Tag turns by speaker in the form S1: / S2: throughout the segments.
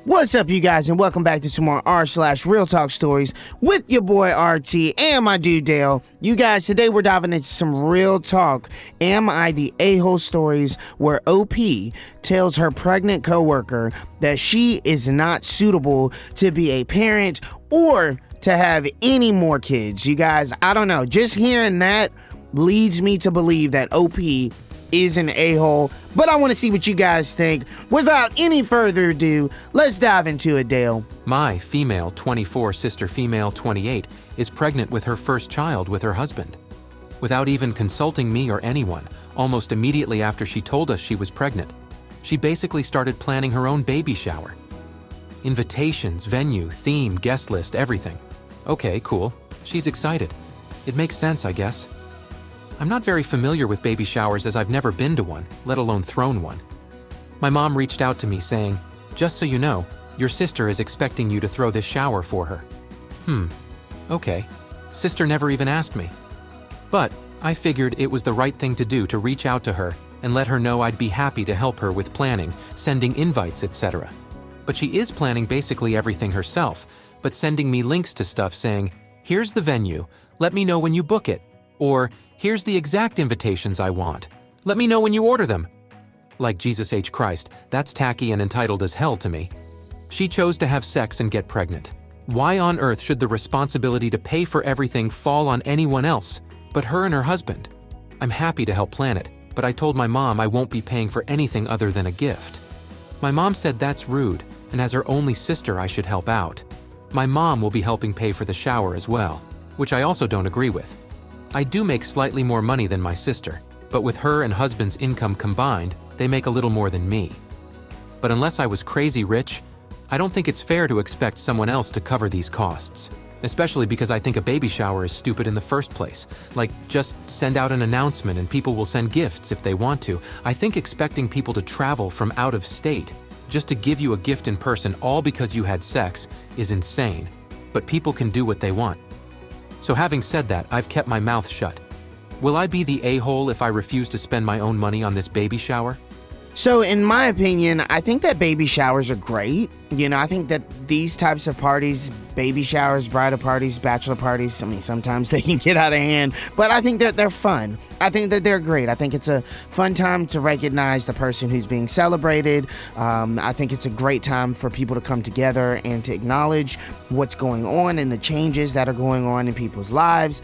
S1: What's up, you guys, and welcome back to some more rSlash Real Talk Stories with your boy RT and my dude Dale. You guys, today we're diving into some real talk. Am I the a-hole stories where OP tells her pregnant coworker that she is not suitable to be a parent or to have any more kids? You guys, I don't know. Just hearing that leads me to believe that OP is an a-hole, but I want to see what you guys think. Without any further ado, let's dive into it, Dale.
S2: My female 24 sister female 28 is pregnant with her first child with her husband. Without even consulting me or anyone, almost immediately after she told us she was pregnant, she basically started planning her own baby shower. Invitations, venue, theme, guest list, everything. Okay, cool. She's excited. It makes sense, I guess. I'm not very familiar with baby showers as I've never been to one, let alone thrown one. My mom reached out to me saying, "Just so you know, your sister is expecting you to throw this shower for her." Okay. Sister never even asked me. But I figured it was the right thing to do to reach out to her and let her know I'd be happy to help her with planning, sending invites, etc. But she is planning basically everything herself, but sending me links to stuff saying, "Here's the venue, let me know when you book it," or "Here's the exact invitations I want. Let me know when you order them." Like Jesus H. Christ, that's tacky and entitled as hell to me. She chose to have sex and get pregnant. Why on earth should the responsibility to pay for everything fall on anyone else but her and her husband? I'm happy to help plan it, but I told my mom I won't be paying for anything other than a gift. My mom said that's rude, and as her only sister I should help out. My mom will be helping pay for the shower as well, which I also don't agree with. I do make slightly more money than my sister, but with her and husband's income combined, they make a little more than me. But unless I was crazy rich, I don't think it's fair to expect someone else to cover these costs, especially because I think a baby shower is stupid in the first place. Like, just send out an announcement and people will send gifts if they want to. I think expecting people to travel from out of state just to give you a gift in person all because you had sex is insane, but people can do what they want. So having said that, I've kept my mouth shut. Will I be the a-hole if I refuse to spend my own money on this baby shower?
S1: So in my opinion, I think that baby showers are great. I think that these types of parties, baby showers, bridal parties, bachelor parties, sometimes they can get out of hand, but I think that they're fun. I think that they're great. I think it's a fun time to recognize the person who's being celebrated. I think it's a great time for people to come together and to acknowledge what's going on and the changes that are going on in people's lives.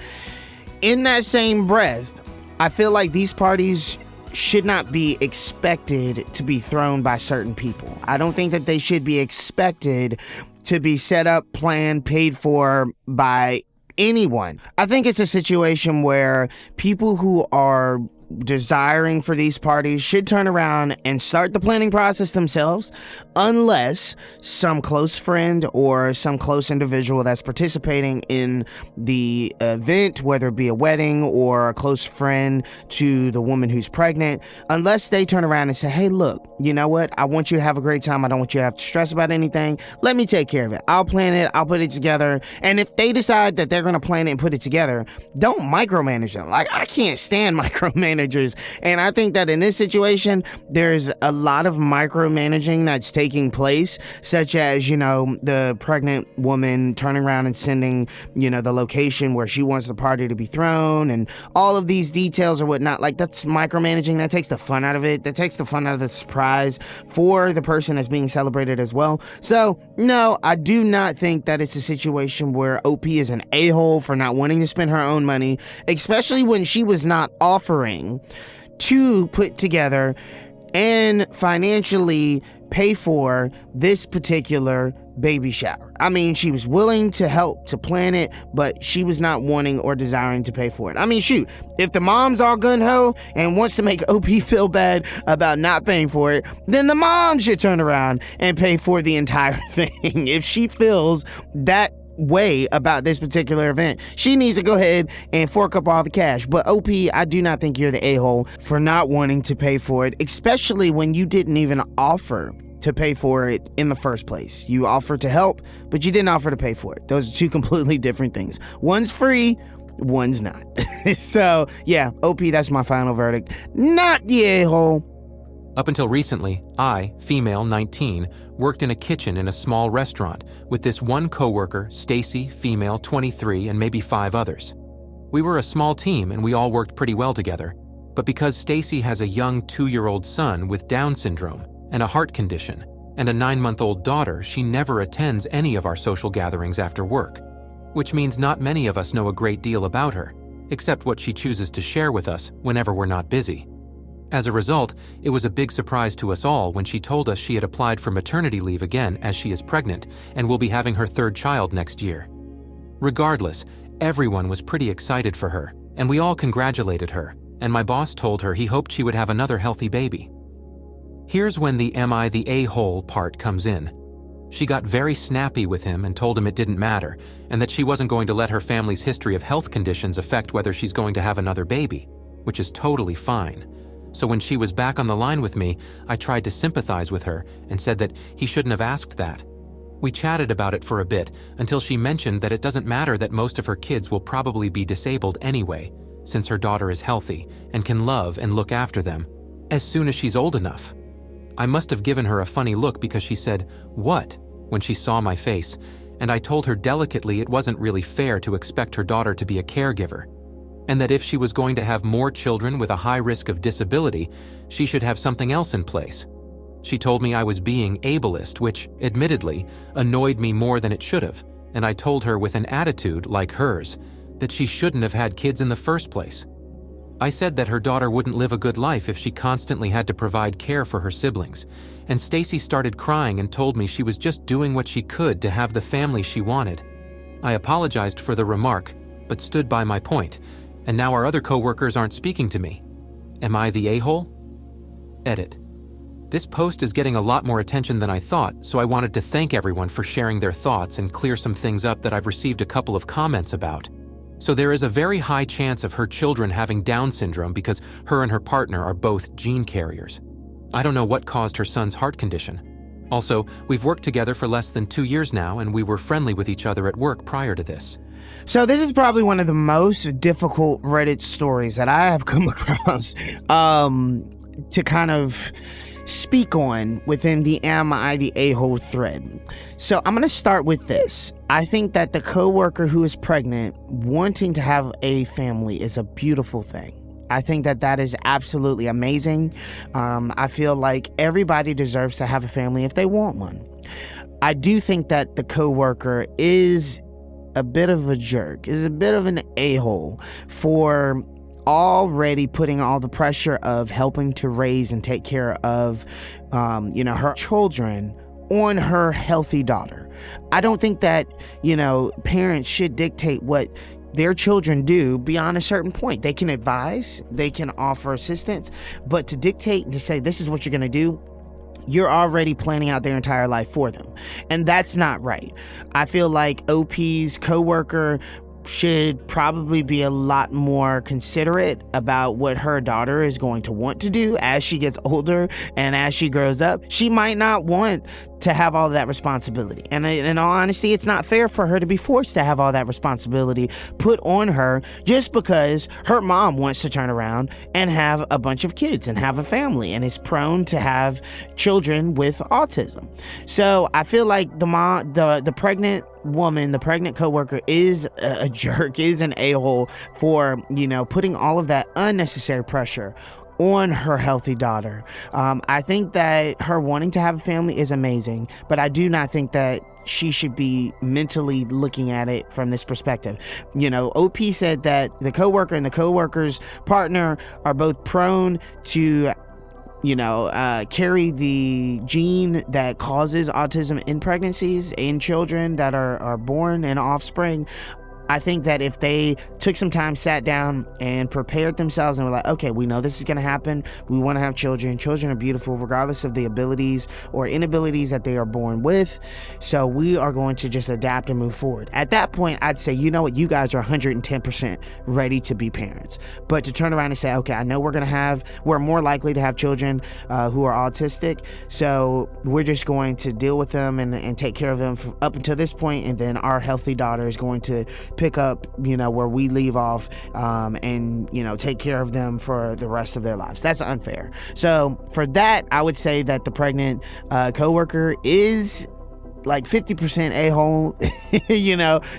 S1: In that same breath, I feel like these parties should not be expected to be thrown by certain people. I don't think that they should be expected to be set up, planned, paid for by anyone. I think it's a situation where people who are desiring for these parties should turn around and start the planning process themselves, unless some close friend or some close individual that's participating in the event, whether it be a wedding or a close friend to the woman who's pregnant, unless they turn around and say, "Hey, look, you know what? I want you to have a great time. I don't want you to have to stress about anything. Let me take care of it. I'll plan it. I'll put it together." And if they decide that they're going to plan it and put it together, don't micromanage them. Like, I can't stand micromanagers. And I think that in this situation, there's a lot of micromanaging that's taking place, such as, the pregnant woman turning around and sending, the location where she wants the party to be thrown and all of these details or whatnot. Like, that's micromanaging. That takes the fun out of it. That takes the fun out of the surprise for the person that's being celebrated as well. So, no, I do not think that it's a situation where OP is an a-hole for not wanting to spend her own money, especially when she was not offering to put together and financially pay for this particular baby shower. I mean, she was willing to help to plan it, but she was not wanting or desiring to pay for it. I mean, shoot, if the mom's all gun-ho and wants to make OP feel bad about not paying for it, then the mom should turn around and pay for the entire thing. If she feels that way about this particular event, she needs to go ahead and fork up all the cash. But OP, I do not think you're the a-hole for not wanting to pay for it, especially when you didn't even offer to pay for it in the first place. You offered to help, but you didn't offer to pay for it. Those are two completely different things. One's free, one's not. So yeah, OP, that's my final verdict. Not the a-hole.
S2: Up until recently, I, female 19, worked in a kitchen in a small restaurant with this one coworker, Stacy, female 23, and maybe 5 others. We were a small team and we all worked pretty well together. But because Stacy has a young 2-year-old son with Down syndrome and a heart condition and a 9-month-old daughter, she never attends any of our social gatherings after work, which means not many of us know a great deal about her, except what she chooses to share with us whenever we're not busy. As a result, it was a big surprise to us all when she told us she had applied for maternity leave again as she is pregnant and will be having her 3rd child next year. Regardless, everyone was pretty excited for her, and we all congratulated her, and my boss told her he hoped she would have another healthy baby. Here's when the "am I the a-hole" part comes in. She got very snappy with him and told him it didn't matter, and that she wasn't going to let her family's history of health conditions affect whether she's going to have another baby, which is totally fine. So when she was back on the line with me, I tried to sympathize with her and said that he shouldn't have asked that. We chatted about it for a bit until she mentioned that it doesn't matter that most of her kids will probably be disabled anyway, since her daughter is healthy and can love and look after them as soon as she's old enough. I must have given her a funny look because she said, "What?" when she saw my face, and I told her delicately it wasn't really fair to expect her daughter to be a caregiver, and that if she was going to have more children with a high risk of disability, she should have something else in place. She told me I was being ableist, which, admittedly, annoyed me more than it should have, and I told her with an attitude like hers that she shouldn't have had kids in the first place. I said that her daughter wouldn't live a good life if she constantly had to provide care for her siblings, and Stacy started crying and told me she was just doing what she could to have the family she wanted. I apologized for the remark, but stood by my point, and now our other coworkers aren't speaking to me. Am I the a-hole? Edit. This post is getting a lot more attention than I thought, so I wanted to thank everyone for sharing their thoughts and clear some things up that I've received a couple of comments about. So there is a very high chance of her children having Down syndrome because her and her partner are both gene carriers. I don't know what caused her son's heart condition. Also, we've worked together for less than 2 years now, and we were friendly with each other at work prior to this.
S1: So this is probably one of the most difficult Reddit stories that I have come across to kind of speak on within the "Am I the a-hole" thread. So I'm going to start with this. I think that the coworker who is pregnant wanting to have a family is a beautiful thing. I think that that is absolutely amazing. I feel like everybody deserves to have a family if they want one. I do think that the coworker is a bit of a jerk, is a bit of an a-hole for already putting all the pressure of helping to raise and take care of, her children on her healthy daughter. I don't think that, parents should dictate what their children do beyond a certain point. They can advise, they can offer assistance, but to dictate and to say, this is what you're going to do, you're already planning out their entire life for them. And that's not right. I feel like OP's coworker should probably be a lot more considerate about what her daughter is going to want to do as she gets older and as she grows up. She might not want to have all that responsibility. And in all honesty, it's not fair for her to be forced to have all that responsibility put on her just because her mom wants to turn around and have a bunch of kids and have a family and is prone to have children with autism. So I feel like the pregnant woman, the pregnant coworker is a jerk, is an a-hole for, putting all of that unnecessary pressure on her healthy daughter. I think that her wanting to have a family is amazing, but I do not think that she should be mentally looking at it from this perspective. OP said that the coworker and the coworker's partner are both prone to carry the gene that causes autism in pregnancies, in children that are born and offspring. I think that if they took some time, sat down and prepared themselves and were like, okay, we know this is going to happen. We want to have children. Children are beautiful regardless of the abilities or inabilities that they are born with. So we are going to just adapt and move forward. At that point, I'd say, you know what? You guys are 110% ready to be parents. But to turn around and say, okay, I know we're more likely to have children who are autistic. So we're just going to deal with them and take care of them up until this point. And then our healthy daughter is going to pick up, where we leave off, and, take care of them for the rest of their lives. That's unfair. So for that, I would say that the pregnant coworker is like 50% a-hole,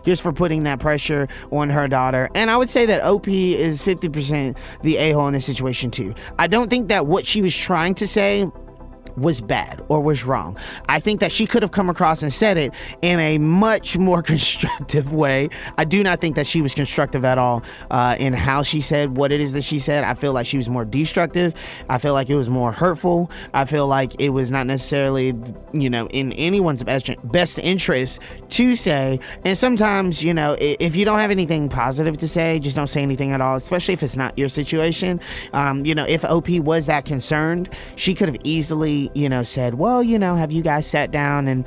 S1: just for putting that pressure on her daughter. And I would say that OP is 50% the a-hole in this situation too. I don't think that what she was trying to say was bad or was wrong. I think that she could have come across and said it in a much more constructive way. I do not think that she was constructive at all in how she said what it is that she said. I feel like she was more destructive. I feel like it was more hurtful. I feel like it was not necessarily, in anyone's best interest to say. And sometimes, if you don't have anything positive to say, just don't say anything at all, especially if it's not your situation. If OP was that concerned, she could have easily said, well, have you guys sat down and,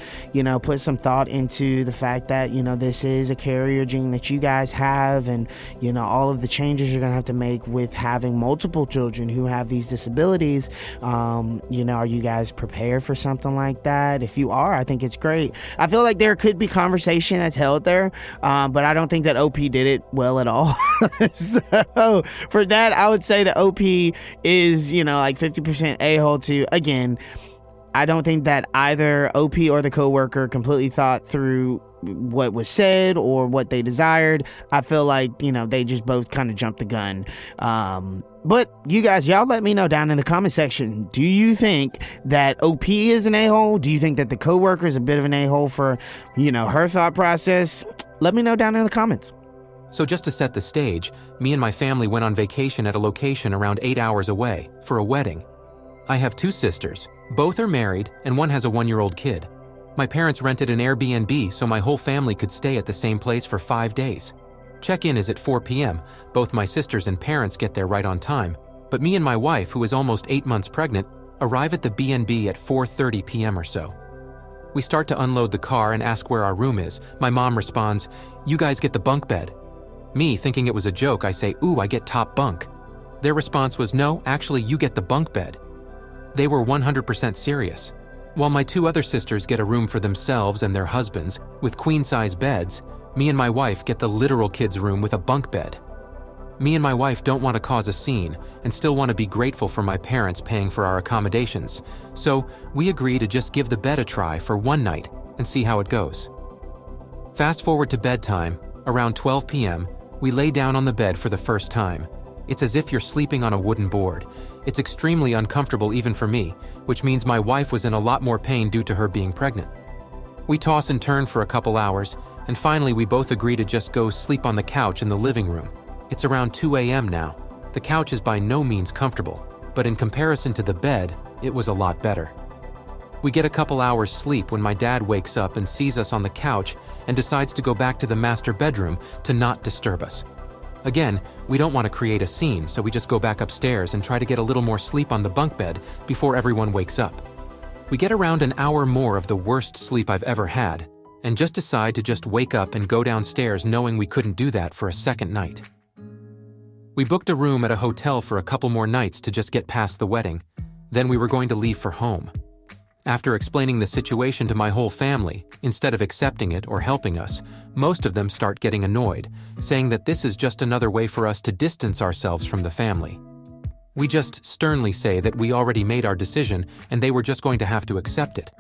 S1: put some thought into the fact that, this is a carrier gene that you guys have, and, all of the changes you're going to have to make with having multiple children who have these disabilities. Are you guys prepared for something like that? If you are, I think it's great. I feel like there could be conversation that's held there, but I don't think that OP did it well at all. So for that, I would say that OP is, like 50% a-hole too. Again, I don't think that either OP or the coworker completely thought through what was said or what they desired. I feel like, they just both kind of jumped the gun. But you guys, y'all let me know down in the comment section. Do you think that OP is an a-hole? Do you think that the coworker is a bit of an a-hole for, her thought process? Let me know down in the comments.
S2: So just to set the stage, me and my family went on vacation at a location around 8 hours away for a wedding. I have 2 sisters. Both are married, and one has a 1-year-old kid. My parents rented an Airbnb so my whole family could stay at the same place for 5 days. Check-in is at 4 p.m. Both my sisters and parents get there right on time, but me and my wife, who is almost 8 months pregnant, arrive at the B&B at 4:30 p.m. or so. We start to unload the car and ask where our room is. My mom responds, "You guys get the bunk bed." Me, thinking it was a joke, I say, "Ooh, I get top bunk." Their response was, "No, actually, you get the bunk bed." They were 100% serious. While my 2 other sisters get a room for themselves and their husbands with queen-size beds, me and my wife get the literal kids' room with a bunk bed. Me and my wife don't want to cause a scene and still want to be grateful for my parents paying for our accommodations, so we agree to just give the bed a try for one night and see how it goes. Fast forward to bedtime, around 12 p.m., we lay down on the bed for the first time. It's as if you're sleeping on a wooden board. It's extremely uncomfortable even for me, which means my wife was in a lot more pain due to her being pregnant. We toss and turn for a couple hours, and finally we both agree to just go sleep on the couch in the living room. It's around 2 a.m. now. The couch is by no means comfortable, but in comparison to the bed, it was a lot better. We get a couple hours sleep when my dad wakes up and sees us on the couch and decides to go back to the master bedroom to not disturb us. Again, we don't want to create a scene, so we just go back upstairs and try to get a little more sleep on the bunk bed before everyone wakes up. We get around an hour more of the worst sleep I've ever had, and just decide to just wake up and go downstairs knowing we couldn't do that for a second night. We booked a room at a hotel for a couple more nights to just get past the wedding, then we were going to leave for home. After explaining the situation to my whole family, instead of accepting it or helping us, most of them start getting annoyed, saying that this is just another way for us to distance ourselves from the family. We just sternly say that we already made our decision and they were just going to have to accept it.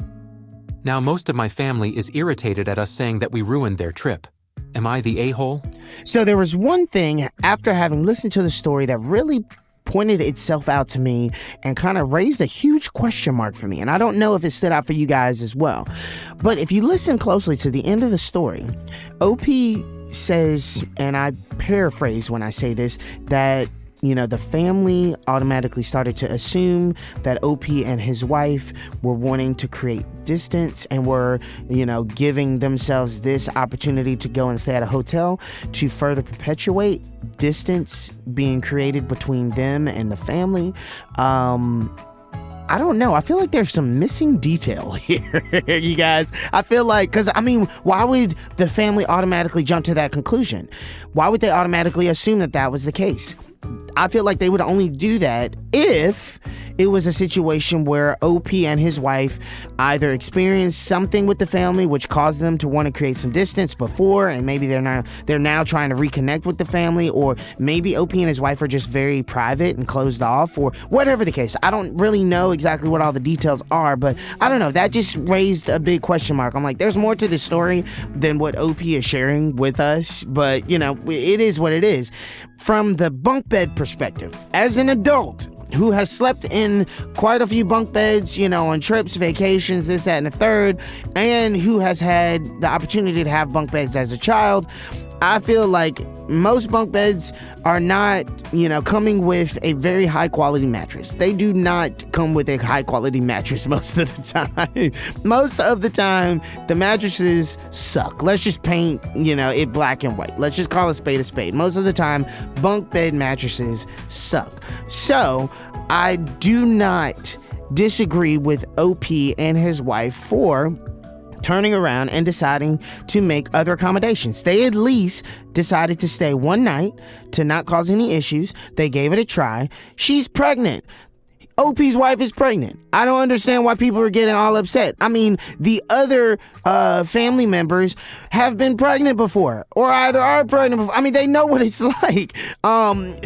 S2: Now most of my family is irritated at us saying that we ruined their trip. Am I the a-hole?
S1: So there was one thing after having listened to the story that really pointed itself out to me and kind of raised a huge question mark for me. And I don't know if it stood out for you guys as well. But if you listen closely to the end of the story, OP says, and I paraphrase when I say this, that the family automatically started to assume that OP and his wife were wanting to create distance and were, giving themselves this opportunity to go and stay at a hotel to further perpetuate distance being created between them and the family. I don't know. I feel like there's some missing detail here, you guys. I feel like, why would the family automatically jump to that conclusion? Why would they automatically assume that that was the case? I feel like they would only do that if it was a situation where OP and his wife either experienced something with the family which caused them to want to create some distance before, and maybe they're now trying to reconnect with the family, or maybe OP and his wife are just very private and closed off, or whatever the case. I don't really know exactly what all the details are, but I don't know. That just raised a big question mark. I'm like, there's more to this story than what OP is sharing with us, but it is what it is. From the bunk bed perspective, as an adult who has slept in quite a few bunk beds, on trips, vacations, this, that, and the third, and who has had the opportunity to have bunk beds as a child, I feel like most bunk beds are not, coming with a very high quality mattress. They do not come with a high quality mattress most of the time. Most of the time, the mattresses suck. Let's just paint, it black and white. Let's just call a spade a spade. Most of the time, bunk bed mattresses suck. So, I do not disagree with OP and his wife for turning around and deciding to make other accommodations. They at least decided to stay one night to not cause any issues. They gave it a try. She's pregnant. OP's wife is pregnant. I don't understand why people are getting all upset. I mean, the other family members have been pregnant before, or either are pregnant before. I mean, they know what it's like.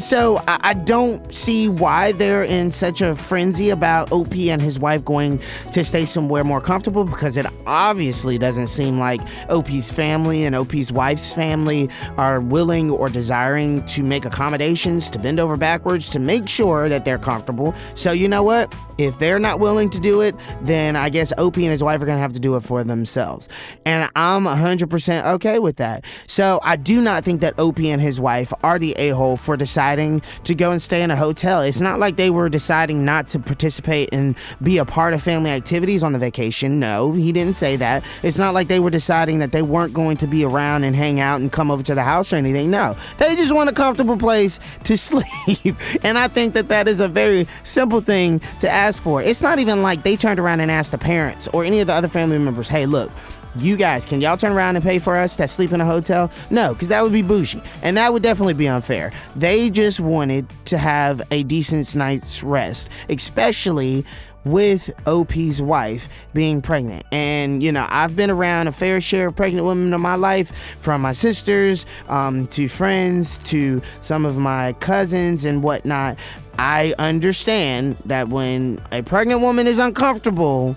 S1: So I don't see why they're in such a frenzy about OP and his wife going to stay somewhere more comfortable, because it obviously doesn't seem like OP's family and OP's wife's family are willing or desiring to make accommodations, to bend over backwards to make sure that they're comfortable. So you know what? If they're not willing to do it, then I guess OP and his wife are going to have to do it for themselves. And I'm 100% okay with that. So I do not think that OP and his wife are the a-hole for deciding to go and stay in a hotel. It's not like they were deciding not to participate and be a part of family activities on the vacation. No, he didn't say that. It's not like they were deciding that they weren't going to be around and hang out and come over to the house or anything. No, they just want a comfortable place to sleep. And I think that that is a very simple thing to ask for. It's not even like they turned around and asked the parents or any of the other family members, hey, look, you guys, can y'all turn around and pay for us that sleep in a hotel? No, because that would be bougie, and that would definitely be unfair. They just wanted to have a decent night's rest, especially with OP's wife being pregnant. And I've been around a fair share of pregnant women in my life, from my sisters to friends to some of my cousins and whatnot. I understand that when a pregnant woman is uncomfortable,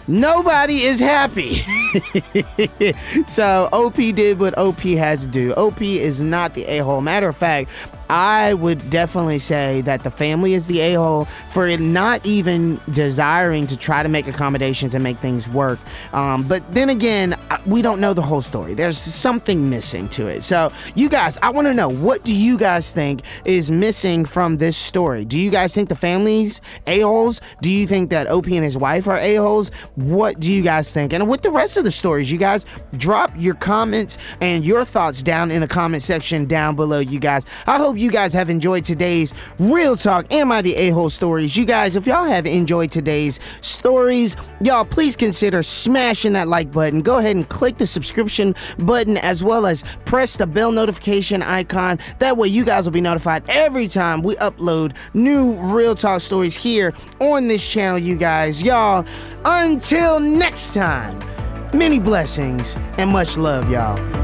S1: nobody is happy. So OP did what OP has to do. OP is not the a-hole. Matter of fact, I would definitely say that the family is the a-hole for it not even desiring to try to make accommodations and make things work. But then again, we don't know the whole story. There's something missing to it. So you guys, I want to know, what do you guys think is missing from this story? Do you guys think the family's a-holes? Do you think that OP and his wife are a-holes? What do you guys think? And with the rest of the stories, you guys, drop your comments and your thoughts down in the comment section down below, you guys. I hope you guys have enjoyed today's Real Talk Am I the A-hole stories. You guys, if y'all have enjoyed today's stories, y'all please consider smashing that like button. Go ahead and click the subscription button, as well as press the bell notification icon. That way you guys will be notified every time we upload new Real Talk stories here on this channel, you guys. Y'all, until next time, many blessings and much love, y'all.